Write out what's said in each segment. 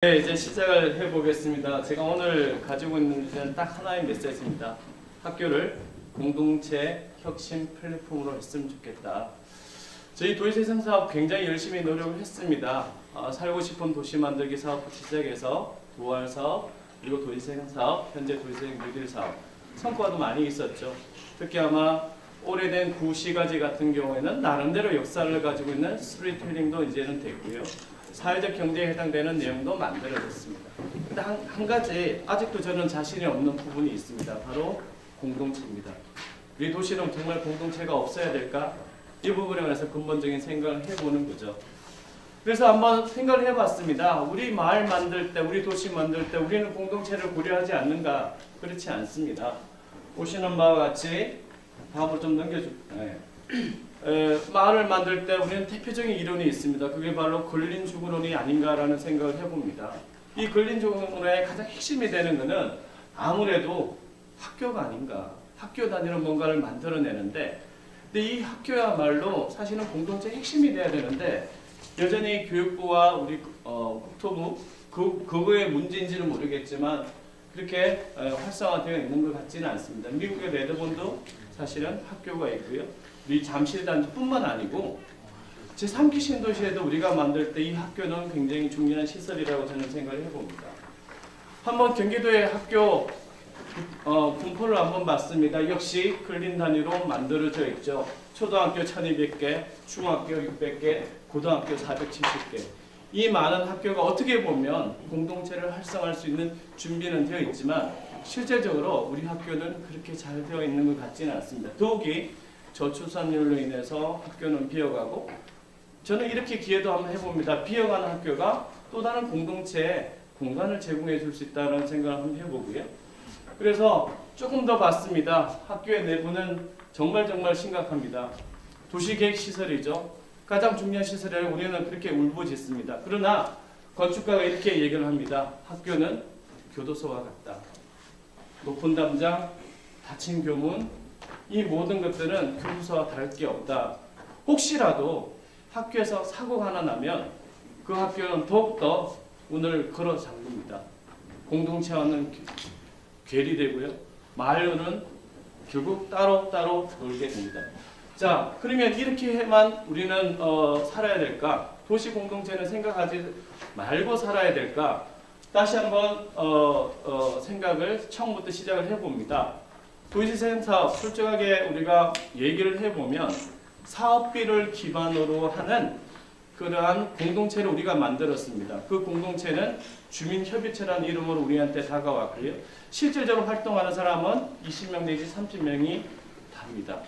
네, 이제 시작을 해보겠습니다. 제가 오늘 가지고 있는 주제는 딱 하나의 메시지입니다. 학교를 공동체 혁신 플랫폼으로 했으면 좋겠다. 저희 도시재생 사업 굉장히 열심히 노력을 했습니다. 살고 싶은 도시 만들기 사업부터 시작해서 도활 사업, 그리고 도시재생 사업, 현재 도시재생 뉴딜 사업 성과도 많이 있었죠. 특히 아마 오래된 구시가지 같은 경우에는 나름대로 역사를 가지고 있는 스토리텔링도 이제는 됐고요. 사회적 경제에 해당되는 내용도 만들어졌습니다. 근데 한 가지 아직도 저는 자신이 없는 부분이 있습니다. 바로 공동체입니다. 우리 도시는 정말 공동체가 없어야 될까? 이 부분에 관해서 근본적인 생각을 해보는 거죠. 그래서 한번 생각을 해봤습니다. 우리 마을 만들 때, 우리 도시 만들 때 우리는 공동체를 고려하지 않는가? 그렇지 않습니다. 보시는 바와 같이 다음으로 좀 넘겨줄까요? 마을을 만들 때 우리는 대표적인 이론이 있습니다. 그게 바로 근린주거론이 아닌가라는 생각을 해봅니다. 이 근린주거론의 가장 핵심이 되는 것은 아무래도 학교가 아닌가. 학교 단위로 뭔가를 만들어내는데, 근데 이 학교야말로 사실은 공동체의 핵심이 돼야 되는데 여전히 교육부와 우리 국토부 그거의 문제인지는 모르겠지만 그렇게 활성화되어 있는 것 같지는 않습니다. 미국의 레드본도 사실은 학교가 있고요. 우리 잠실단지뿐만 아니고 제3기 신도시에도 우리가 만들 때 이 학교는 굉장히 중요한 시설이라고 저는 생각을 해봅니다. 한번 경기도의 학교 분포를 한번 봤습니다. 역시 근린 단위로 만들어져 있죠. 초등학교 1200개, 중학교 600개, 고등학교 470개. 이 많은 학교가 어떻게 보면 공동체를 활성화할 수 있는 준비는 되어 있지만 실제적으로 우리 학교는 그렇게 잘 되어 있는 것 같지는 않습니다. 더욱이 저출산율로 인해서 학교는 비어가고, 저는 이렇게 기회도 한번 해봅니다. 비어가는 학교가 또 다른 공동체에 공간을 제공해 줄 수 있다는 생각을 한번 해보고요. 그래서 조금 더 봤습니다. 학교의 내부는 정말 심각합니다. 도시계획 시설이죠. 가장 중요한 시설이라고 우리는 그렇게 울부짖습니다. 그러나 건축가가 이렇게 얘기를 합니다. 학교는 교도소와 같다. 높은 담장, 닫힌 교문, 이 모든 것들은 교도소와 다를 게 없다. 혹시라도 학교에서 사고가 하나 나면 그 학교는 더욱더 문을 걸어 잠깁니다. 공동체와는 괴리되고요. 마을은 결국 따로 놀게 됩니다. 자, 그러면 이렇게만 우리는 살아야 될까? 도시 공동체는 생각하지 말고 살아야 될까? 다시 한번 생각을 처음부터 시작을 해봅니다. 도시재생 사업 솔직하게 우리가 얘기를 해보면 사업비를 기반으로 하는 그러한 공동체를 우리가 만들었습니다. 그 공동체는 주민협의체라는 이름으로 우리한테 다가왔고요. 실질적으로 활동하는 사람은 20명 내지 30명이 답니다.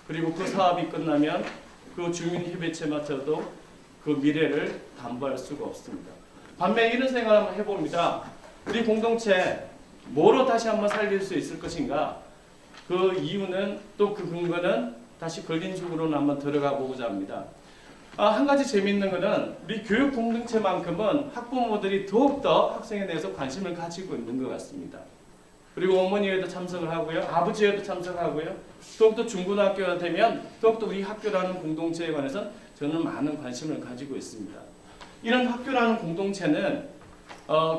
그리고 그 사업이 끝나면 그 주민협의체마저도 그 미래를 담보할 수가 없습니다. 반면에 이런 생각을 한번 해봅니다. 우리 공동체 뭐로 다시 한번 살릴 수 있을 것인가? 그 이유는 또 그 근거는 다시 근린주거론 한번 들어가 보고자 합니다. 한 가지 재미있는 것은 우리 교육 공동체만큼은 학부모들이 더욱더 학생에 대해서 관심을 가지고 있는 것 같습니다. 그리고 어머니에도 참석을 하고요. 아버지에도 참석하고요. 더욱더 중고등학교가 되면 더욱더 우리 학교라는 공동체에 관해서 저는 많은 관심을 가지고 있습니다. 이런 학교라는 공동체는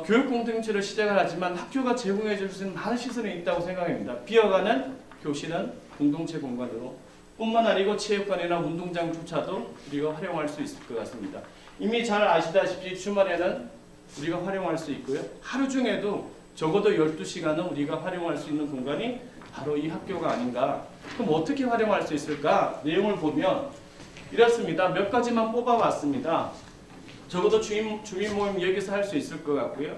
교육 공동체를 시작을 하지만 학교가 제공해 줄 수 있는 많은 시설이 있다고 생각합니다. 비어가는 교실은 공동체 공간으로 뿐만 아니고 체육관이나 운동장조차도 우리가 활용할 수 있을 것 같습니다. 이미 잘 아시다시피 주말에는 우리가 활용할 수 있고요. 하루 중에도 적어도 12시간은 우리가 활용할 수 있는 공간이 바로 이 학교가 아닌가. 그럼 어떻게 활용할 수 있을까? 내용을 보면 이렇습니다. 몇 가지만 뽑아봤습니다. 적어도 주민 모임 여기서 할 수 있을 것 같고요.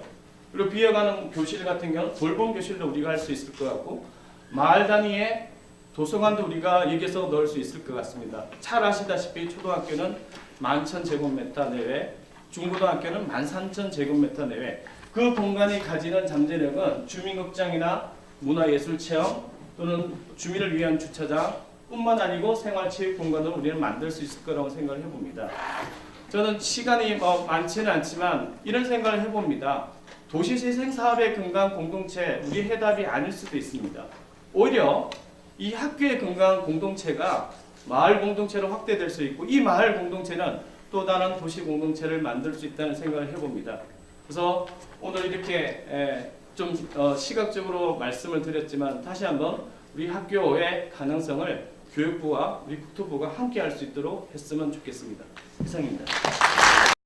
그리고 비어가는 교실 같은 경우는 돌봄 교실도 우리가 할 수 있을 것 같고, 마을 단위의 도서관도 우리가 여기서 넣을 수 있을 것 같습니다. 잘 아시다시피 초등학교는 11,000제곱미터 내외, 중고등학교는 13,000제곱미터 내외. 그 공간이 가지는 잠재력은 주민극장이나 문화예술체험 또는 주민을 위한 주차장 뿐만 아니고 생활체육 공간을 우리는 만들 수 있을 거라고 생각을 해봅니다. 저는 시간이 많지는 않지만 이런 생각을 해봅니다. 도시재생 사업의 근간 공동체, 우리 해답이 아닐 수도 있습니다. 오히려 이 학교의 근간 공동체가 마을 공동체로 확대될 수 있고, 이 마을 공동체는 또 다른 도시 공동체를 만들 수 있다는 생각을 해봅니다. 그래서 오늘 이렇게 좀 시각적으로 말씀을 드렸지만 다시 한번 우리 학교의 가능성을 교육부와 우리 국토부가 함께 할 수 있도록 했으면 좋겠습니다. 이상입니다.